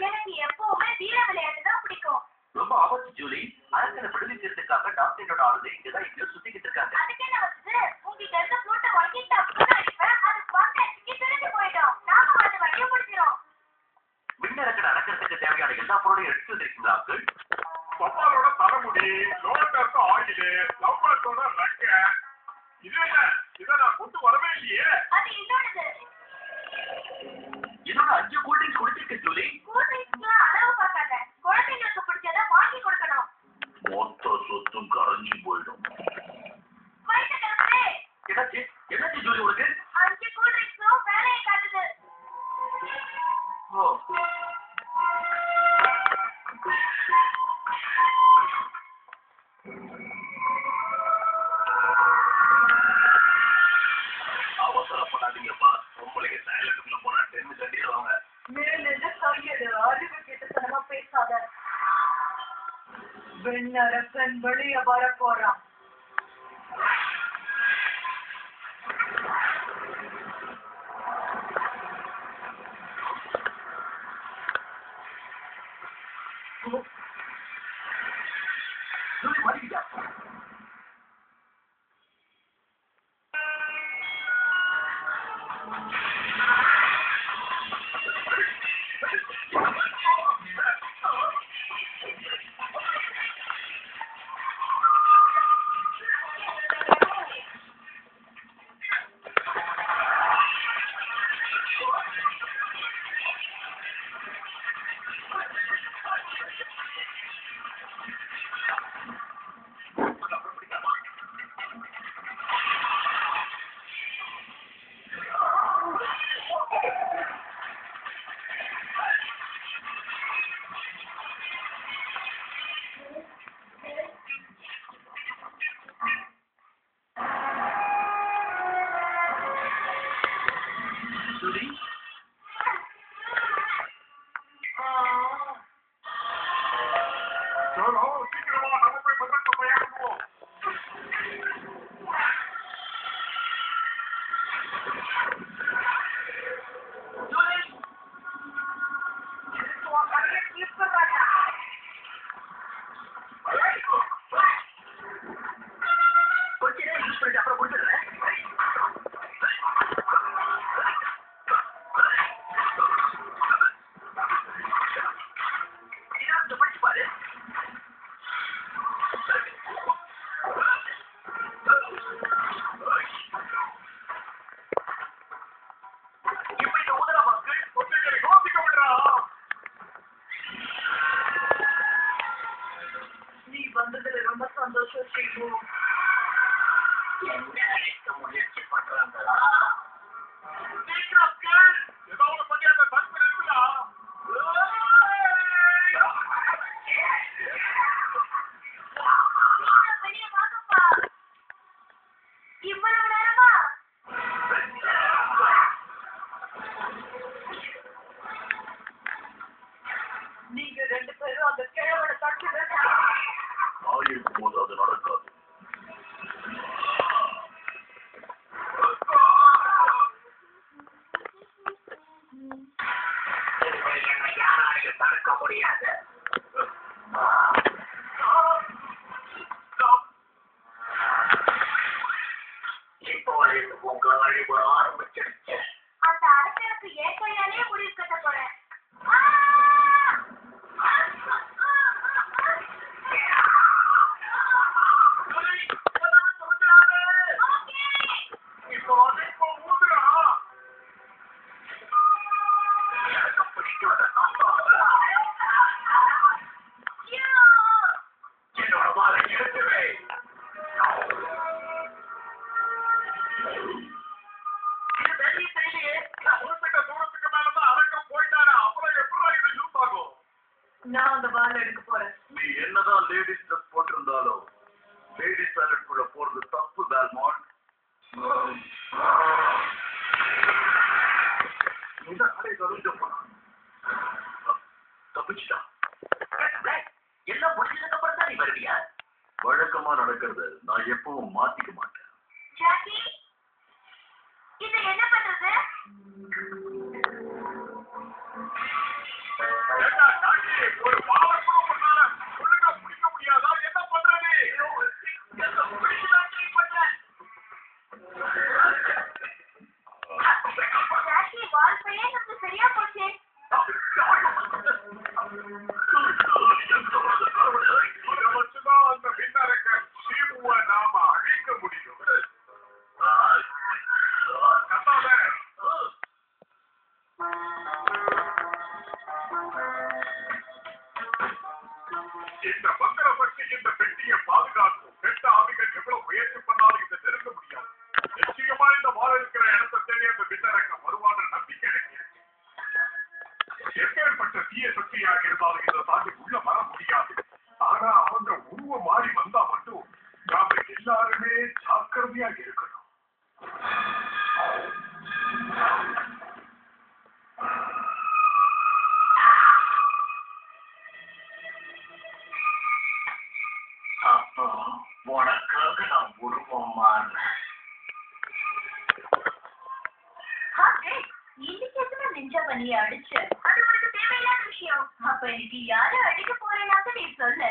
எனக்கு எப்பவுமே வீர விளையாட்டு தான் பிடிக்கும். ரொம்ப ஆபத்து ஜூலி. அரக்கனை விடுவிக்கிறதுக்காக டாக்டரோட ஆளுநர் இங்கதான் இங்க சுத்திக்கிட்டு இருக்காங்க. அதுக்கு என்ன வச்சது? உங்ககிட்ட இருக்க ஃப்ளூட்டை வாங்கிட்டு அடிப்பேன். அது பார்க்க இங்க திரும்பி போயிடும். நாம அந்த வழியை பிடிக்கிறோம். விண்ணரக்கனை அடக்கிறதுக்கு தேவையான எல்லா பொருளையும் எடுத்து வந்திருக்கீங்களா அங்கிள்? பப்பாலோட தலைமுடி, லோட்டஸ் ஆயிலு, லவ்பர்ஸோட ரெக்க. இது என்ன? இதை நான் கொண்டு வரவே இல்லையே. அது என்னோடது. இதோட 5 கூல்ட்ரிங்க்ஸ் குடிச்சிருக்கு ஜூலி. கூல்ட்ரிங்க்ஸ்லாம் அளவு பார்க்காத. குழந்தைங்களுக்கு பிடிச்சதை வாங்கி கொடுக்கணும். மொத்த சொத்தும் கரைஞ்சு போயிடும். என்னாச்சு என்னாச்சு ஜூலி உனக்கு? 5 கூல்ட்ரிங்க்ஸும் வேலையை காட்டுது. அவசரப்படாதீங்கப்பா. பொம்பளைங்க சைலண்ட்ல போனா டென்னு கட்டிடுவாங்க. மேலிருந்து கையெடு. அறிவு கிட்டத்தனமா பேசாத. வெண்ணரசன் வெளியே வர போறான். ஜூலி மாட்டிக்கிட்டா. ஜூலி சீக்கிரமா நம்ம போய் பத்திரத்தை தயாரிப்போம். கொஞ்ச நேரம் யூஸ் பண்ணிட்டு அப்புறம் கொடுத்துடுறேன். படிச்சு பாரு. இப்ப இந்த ஊதல மக்கள் கொஞ்சம் யோசிக்க விடுறா. நீ வந்ததுல ரொம்ப சந்தோஷம் செய்வோம். என்ன நினைக்க முயற்சி பண்றாங்களா? ஏதாவது பண்ணி அந்த தடுப்பு நிறுத்தா. வெளியே வாங்கப்பா. இவ்வளவு நேரமா? நீங்க 2 பேரும் அந்த கிழவனை தடுத்து நான் இருக்கும்போது அது நடக்காது. யாராலையும் தடுக்க முடியாது. இப்போது உங்க அழிவு ஆரம்பிச்சிருச்சு. அந்த அரசனுக்கு ஏன் கையாலே முடிவு கட்ட போறேன். இப்போ ஊதுறா. எனக்கு பிடிக்காத என்னோட வாழை எடுத்துவே. இது வெளியே தெரியலையே. குறிப்பிட்ட தூரத்துக்கு மேலதான் அரங்கம் போயிட்டாரு. அப்புறம் எப்படி இது யூஸ் ஆகும்? நான் அந்த வாழை எடுக்க போறேன். நீ என்னதான் லேடிஸ் ட்ரெஸ் போட்டிருந்தாலும் லேடிஸ் டாய்லெட் குள்ள போறது தப்பு தால்மான். இந்த ஆளை கவிழ்ந்து தப்பிச்சுட்டான். எல்லாம் முடிச்சதுக்கு அப்புறம் தான் நீ வருவியா? வழக்கமா நடக்கிறது நான் எப்பவும் மாத்திக்க மாட்டேன். ஜாக்கி, இது ஒரு வாழை கூட பண்ணால ஒழுங்கா பிடிக்க முடியாதா? என்ன பண்றது? ஜாக்கி பால் பையே நமக்கு சரியா போச்சே. இதை வச்சுதான் அந்த விண்ணரக்க ஷீமுவை நாம அழிக்க முடியும். கத்தாத. இந்த மந்திர சக்தி இந்த பெட்டியை பாதுகாக்கும். கெட்ட ஆவிகள் எவ்வளவு முயற்சி பண்ணாலும் இதை நெருங்க முடியாது. நிச்சயமா இந்த வாழ இருக்கிற இடத்தை தேடி அந்த விண்ணரக்க வருவான நம்பிக்கை எனக்கு. எப்பேற்பட்ட தீய சக்தியாக இருந்தாலும் இதை தாண்டி உள்ள வர முடியாது. ஆனா அவங்க உருவம் மாறி வந்தா மட்டும் நாம எல்லாருமே ஜாக்கிரதையா இருக்கணும். அப்போ உனக்காக நான் உருவம் மாறினேன். இன்னைக்கு எத்தனை நெஞ்சா பண்ணிய அடிச்சு? அது உனக்கு தேவையில்லாத விஷயம். அப்ப இன்னைக்கு யாரை அடிக்க போறேன்னாக்க நீ சொல்லு.